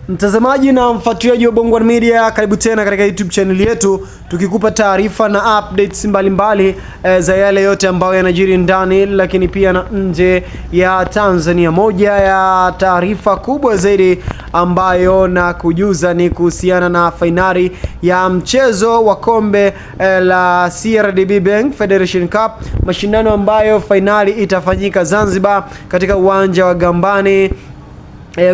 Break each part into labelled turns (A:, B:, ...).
A: Mtazamaji na mfuatiliaji wa Bongo One Media, karibu tena katika YouTube channel yetu, tukikupa taarifa na updates mbalimbali za yale yote ambayo yanajiri ndani lakini pia na nje ya Tanzania. Moja ya taarifa kubwa zaidi ambayo na kujuza ni kuhusiana na fainali ya mchezo wa kombe la CRDB Bank Federation Cup, mashindano ambayo fainali itafanyika Zanzibar katika uwanja wa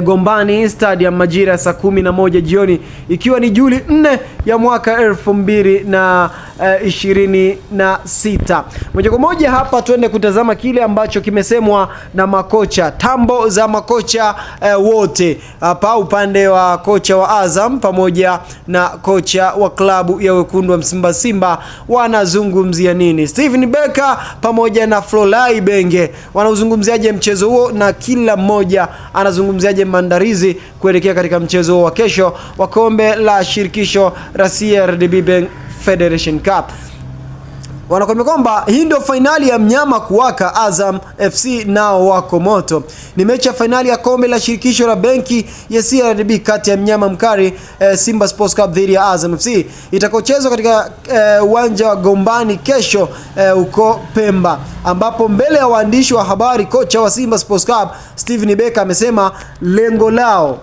A: Gombani Stadium majira saa 11 jioni, ikiwa ni Juli 4 ya mwaka 2026. Moja kwa moja hapa tuende kutazama kile ambacho kimesemwa na makocha, tambo za makocha wote hapa, upande wa kocha wa Azam pamoja na kocha wa klabu ya Wekundu wa Msimba Simba wanazungumzia nini. Steven Becker pamoja na Flolai Benge wanauzungumziaje mchezo huo, na kila mmoja anazungumziaje maandalizi kuelekea katika mchezo wa kesho wa kombe la shirikisho la CRDB Bank Federation Cup. Wanakwambia kwamba hii ndio fainali ya mnyama kuwaka. Azam FC nao wako moto. Ni mechi ya fainali ya kombe la shirikisho la benki ya CRDB kati ya mnyama mkari Simba Sports Club dhidi ya Azam FC, itakayochezwa katika uwanja wa Gombani kesho huko Pemba, ambapo mbele ya waandishi wa habari kocha wa Simba Sports Club Steven Becker amesema lengo lao,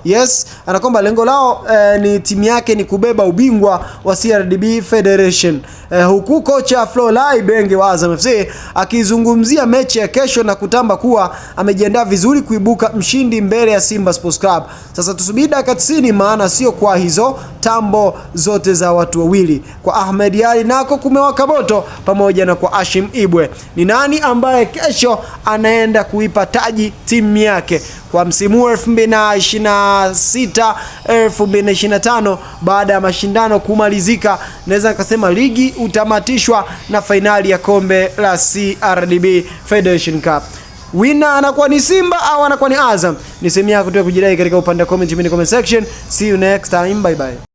A: anakwamba lengo lao ni timu yake ni kubeba ubingwa wa CRDB Federation, huku kocha Flolai Benge wa Azam FC akizungumzia mechi ya kesho na kutamba kuwa amejiandaa vizuri kuibuka mshindi mbele ya Simba Sports Club. Sasa tusubiri dakika 90, maana sio kwa hizo tambo zote za watu wawili. Kwa Ahmed Ali nako kumewaka moto, pamoja na kwa Hashim Ibwe. Ni nani ambaye kesho anaenda kuipa taji timu yake kwa msimu 2026 2025 baada ya mashindano kumalizika? Naweza kusema ligi utamatishwa na fainali ya kombe la CRDB Federation Cup. Winner anakuwa ni Simba au anakuwa ni Azam? Ni sehemu yako tu kujidai katika upande wa comment section. See you next time, bye bye.